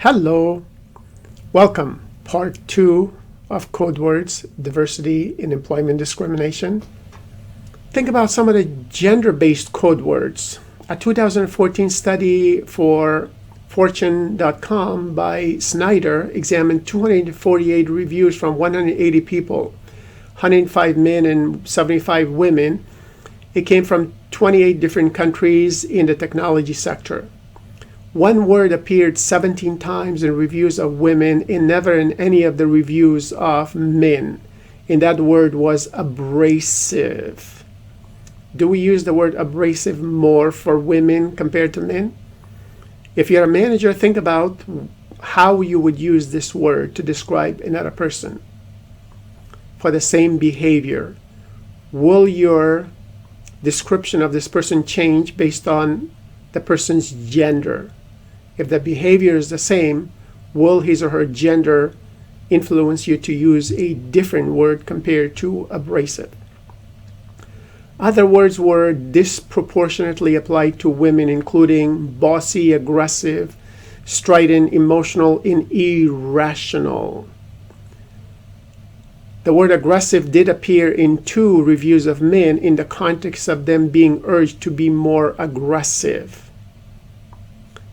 Hello, welcome. Part 2 of Code Words, Diversity in Employment Discrimination. Think about some of the gender-based code words. A 2014 study for Fortune.com by Snyder examined 248 reviews from 180 people, 105 men and 75 women. It came from 28 different countries in the technology sector. One word appeared 17 times in reviews of women and never in any of the reviews of men. And that word was abrasive. Do we use the word abrasive more for women compared to men? If you're a manager, think about how you would use this word to describe another person for the same behavior. Will your description of this person change based on the person's gender? If the behavior is the same, will his or her gender influence you to use a different word compared to abrasive? Other words were disproportionately applied to women, including bossy, aggressive, strident, emotional, and irrational. The word aggressive did appear in 2 reviews of men in the context of them being urged to be more aggressive.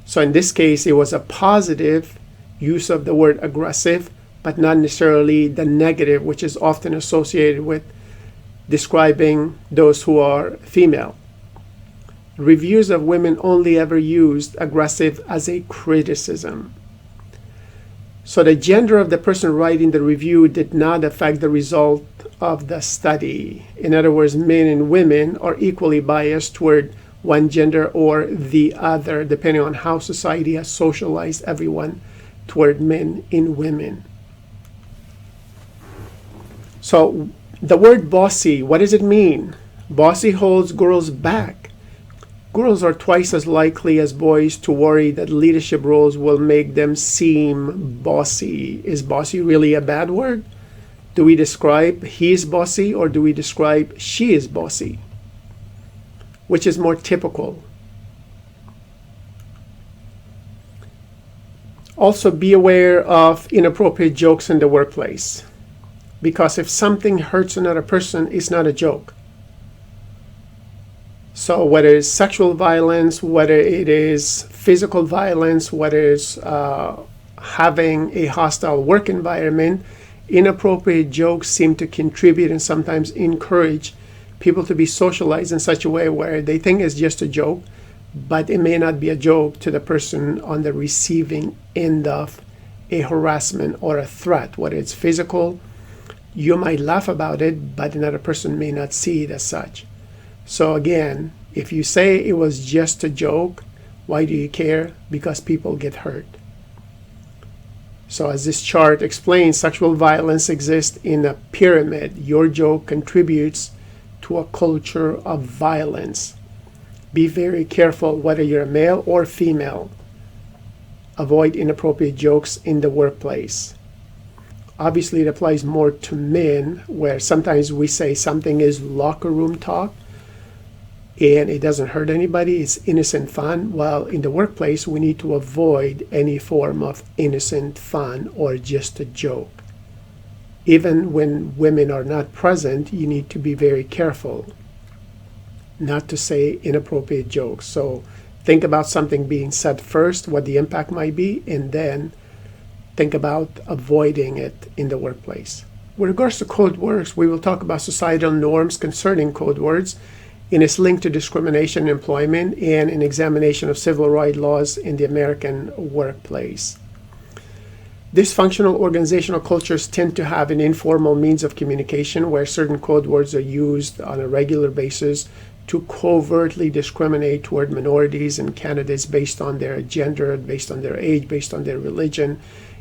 So in this case, it was a positive use of the word aggressive, but not necessarily the negative, which is often associated with describing those who are female. Reviews of women only ever used aggressive as a criticism. So the gender of the person writing the review did not affect the result of the study. In other words, men and women are equally biased toward one gender or the other, depending on how society has socialized everyone toward men and women. So the word bossy, what does it mean? Bossy holds girls back. Girls are twice as likely as boys to worry that leadership roles will make them seem bossy. Is bossy really a bad word? Do we describe he is bossy or do we describe she is bossy? Which is more typical? Also, be aware of inappropriate jokes in the workplace. Because if something hurts another person, it's not a joke. So whether it's sexual violence, whether it is physical violence, whether it's having a hostile work environment, inappropriate jokes seem to contribute and sometimes encourage people to be socialized in such a way where they think it's just a joke, but it may not be a joke to the person on the receiving end of a harassment or a threat. Whether it's physical, you might laugh about it, but another person may not see it as such. So again, if you say it was just a joke, why do you care? Because people get hurt. So as this chart explains, sexual violence exists in a pyramid. Your joke contributes to a culture of violence. Be very careful whether you're a male or female. Avoid inappropriate jokes in the workplace. Obviously, it applies more to men, where sometimes we say something is locker room talk and it doesn't hurt anybody, it's innocent fun. While in the workplace, we need to avoid any form of innocent fun or just a joke. Even when women are not present, you need to be very careful not to say inappropriate jokes. So think about something being said first, what the impact might be, and then think about avoiding it in the workplace. With regards to code words, we will talk about societal norms concerning code words in its link to discrimination in employment and an examination of civil rights laws in the American workplace. Dysfunctional organizational cultures tend to have an informal means of communication where certain code words are used on a regular basis to covertly discriminate toward minorities and candidates based on their gender, based on their age, based on their religion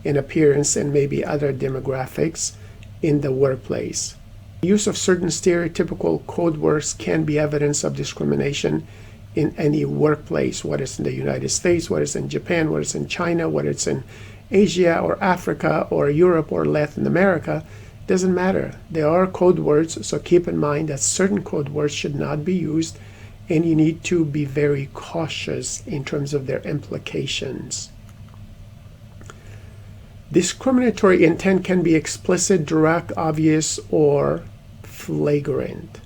and appearance, and maybe other demographics in the workplace. The use of certain stereotypical code words can be evidence of discrimination in any workplace, whether it's in the United States, whether it's in Japan, whether it's in China, whether it's in Asia or Africa or Europe or Latin America. Doesn't matter. There are code words, so keep in mind that certain code words should not be used, and you need to be very cautious in terms of their implications. Discriminatory intent can be explicit, direct, obvious, or flagrant.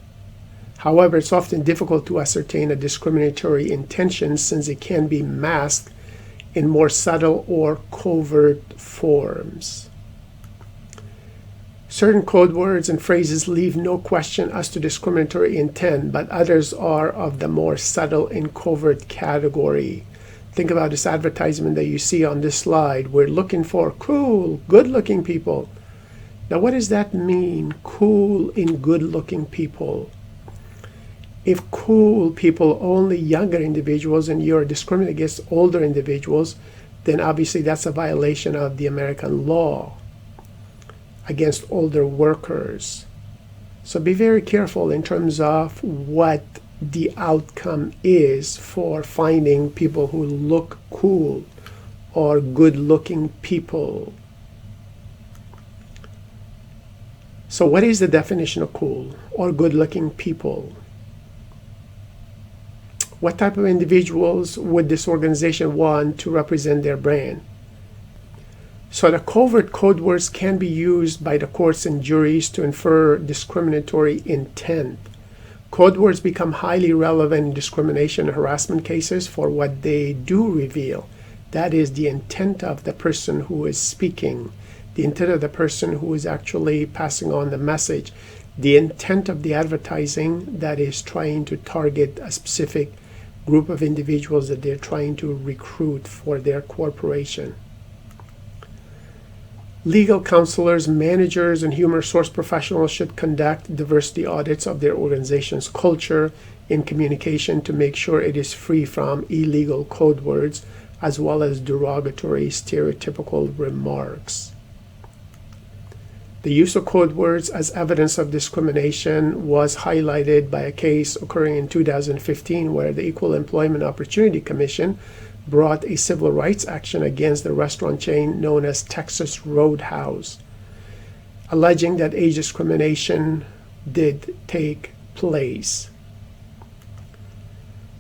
However, it's often difficult to ascertain a discriminatory intention since it can be masked in more subtle or covert forms. Certain code words and phrases leave no question as to discriminatory intent, but others are of the more subtle and covert category. Think about this advertisement that you see on this slide. We're looking for cool, good-looking people. Now, what does that mean, cool and good-looking people? If cool people only younger individuals and you're discriminating against older individuals, then obviously that's a violation of the American law against older workers. So be very careful in terms of what the outcome is for finding people who look cool or good-looking people. So what is the definition of cool or good-looking people? What type of individuals would this organization want to represent their brand? So the covert code words can be used by the courts and juries to infer discriminatory intent. Code words become highly relevant in discrimination and harassment cases for what they do reveal. That is the intent of the person who is speaking, the intent of the person who is actually passing on the message, the intent of the advertising that is trying to target a specific group of individuals that they're trying to recruit for their corporation. Legal counselors, managers, and human resource professionals should conduct diversity audits of their organization's culture in communication to make sure it is free from illegal code words as well as derogatory stereotypical remarks. The use of code words as evidence of discrimination was highlighted by a case occurring in 2015 where the Equal Employment Opportunity Commission brought a civil rights action against the restaurant chain known as Texas Roadhouse, alleging that age discrimination did take place.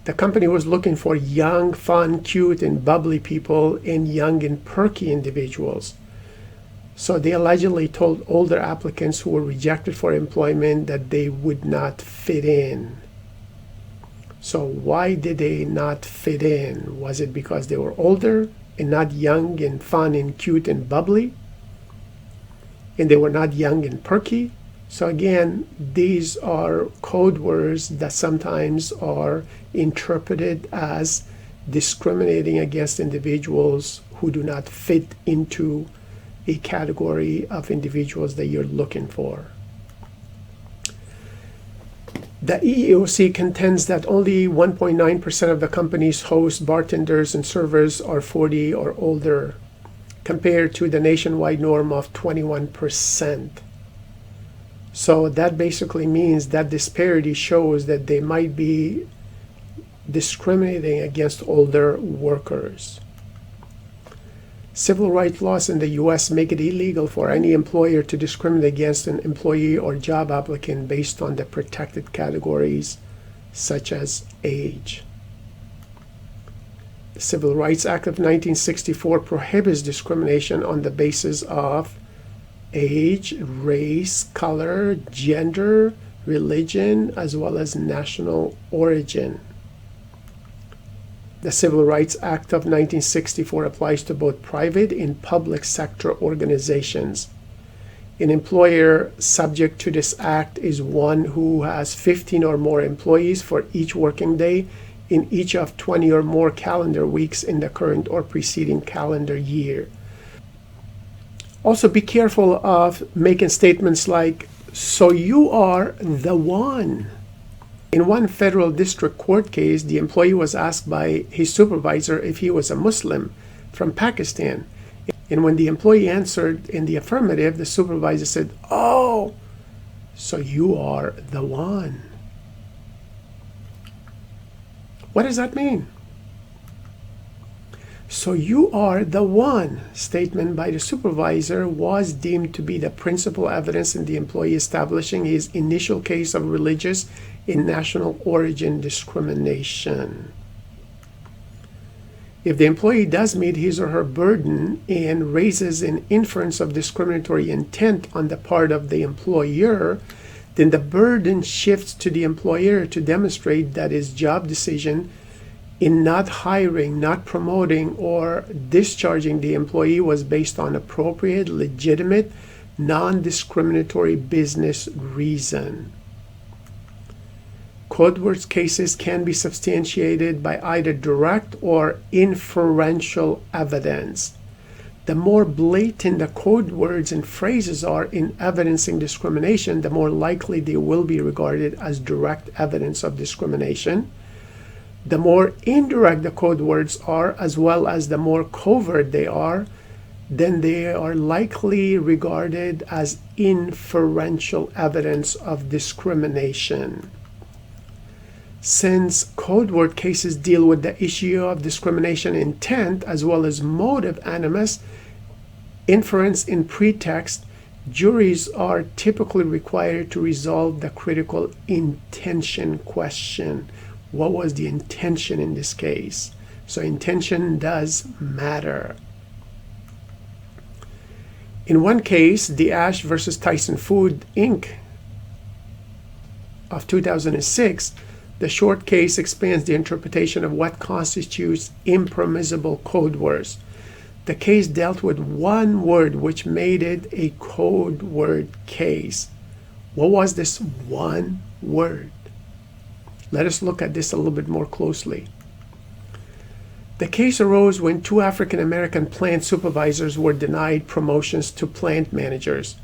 The company was looking for young, fun, cute, and bubbly people and young and perky individuals. So they allegedly told older applicants who were rejected for employment that they would not fit in. So why did they not fit in? Was it because they were older and not young and fun and cute and bubbly? And they were not young and perky? So again, these are code words that sometimes are interpreted as discriminating against individuals who do not fit into a category of individuals that you're looking for. The EEOC contends that only 1.9% of the company's hosts, bartenders, and servers are 40 or older, compared to the nationwide norm of 21%. So that basically means that disparity shows that they might be discriminating against older workers. Civil rights laws in the U.S. make it illegal for any employer to discriminate against an employee or job applicant based on the protected categories such as age. The Civil Rights Act of 1964 prohibits discrimination on the basis of age, race, color, gender, religion, as well as national origin. The Civil Rights Act of 1964 applies to both private and public sector organizations. An employer subject to this act is one who has 15 or more employees for each working day in each of 20 or more calendar weeks in the current or preceding calendar year. Also, be careful of making statements like, "So you are the one." In one federal district court case, the employee was asked by his supervisor if he was a Muslim from Pakistan. And when the employee answered in the affirmative, the supervisor said, "Oh, so you are the one." What does that mean? "So you are the one" statement by the supervisor was deemed to be the principal evidence in the employee establishing his initial case of religious and national origin discrimination. If the employee does meet his or her burden and raises an inference of discriminatory intent on the part of the employer, then the burden shifts to the employer to demonstrate that his job decision in not hiring, not promoting, or discharging the employee was based on appropriate, legitimate, non-discriminatory business reason. Code words cases can be substantiated by either direct or inferential evidence. The more blatant the code words and phrases are in evidencing discrimination, the more likely they will be regarded as direct evidence of discrimination. The more indirect the code words are, as well as the more covert they are, then they are likely regarded as inferential evidence of discrimination. Since code word cases deal with the issue of discrimination intent as well as motive animus, inference in pretext, juries are typically required to resolve the critical intention question. What was the intention in this case? So intention does matter. In one case, the Ash versus Tyson Food, Inc. of 2006, the short case expands the interpretation of what constitutes impermissible code words. The case dealt with one word which made it a code word case. What was this one word? Let us look at this a little bit more closely. The case arose when two African American plant supervisors were denied promotions to plant managers.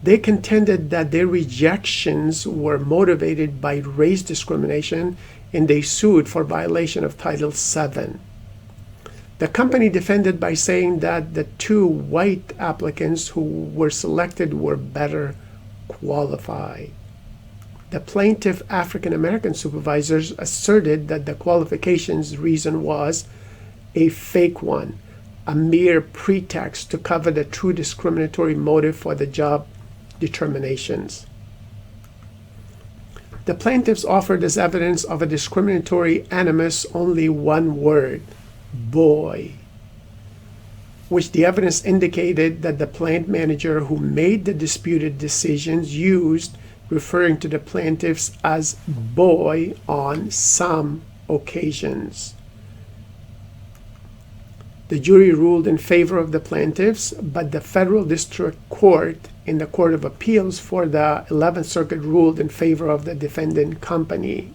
They contended that their rejections were motivated by race discrimination, and they sued for violation of Title VII. The company defended by saying that the two white applicants who were selected were better qualified. The plaintiff African American supervisors asserted that the qualifications reason was a fake one, a mere pretext to cover the true discriminatory motive for the job determinations. The plaintiffs offered as evidence of a discriminatory animus only one word, boy, which the evidence indicated that the plant manager who made the disputed decisions used, referring to the plaintiffs as boy on some occasions. The jury ruled in favor of the plaintiffs, but the federal district court in the Court of Appeals for the 11th Circuit ruled in favor of the defendant company.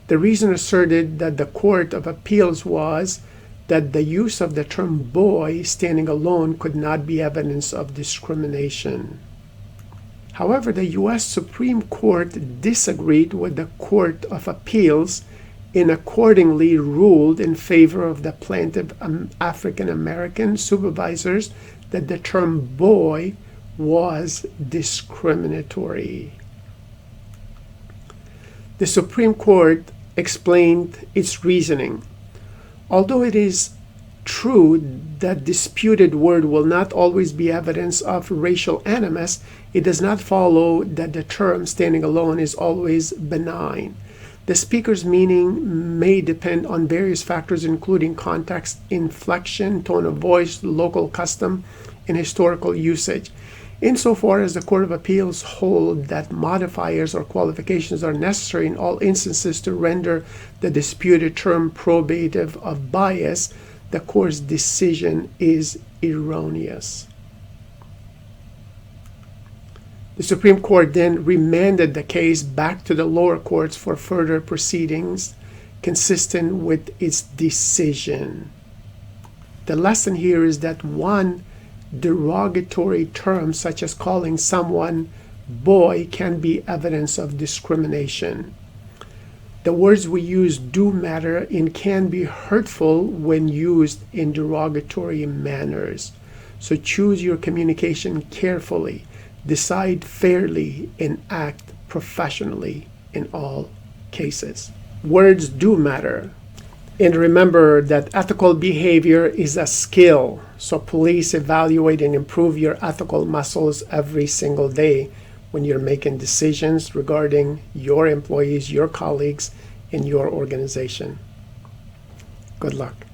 The reason asserted that the Court of Appeals was that the use of the term boy standing alone could not be evidence of discrimination. However, the U.S. Supreme Court disagreed with the Court of Appeals and accordingly ruled in favor of the plaintiff African American supervisors that the term boy was discriminatory. The Supreme Court explained its reasoning. Although it is true that disputed word will not always be evidence of racial animus, it does not follow that the term standing alone is always benign. The speaker's meaning may depend on various factors including context, inflection, tone of voice, local custom, and historical usage. Insofar as the Court of Appeals hold that modifiers or qualifications are necessary in all instances to render the disputed term probative of bias, the court's decision is erroneous. The Supreme Court then remanded the case back to the lower courts for further proceedings consistent with its decision. The lesson here is that one derogatory term, such as calling someone boy, can be evidence of discrimination. The words we use do matter and can be hurtful when used in derogatory manners. So choose your communication carefully, decide fairly, and act professionally in all cases. Words do matter. And remember that ethical behavior is a skill. So please evaluate and improve your ethical muscles every single day when you're making decisions regarding your employees, your colleagues, and your organization. Good luck.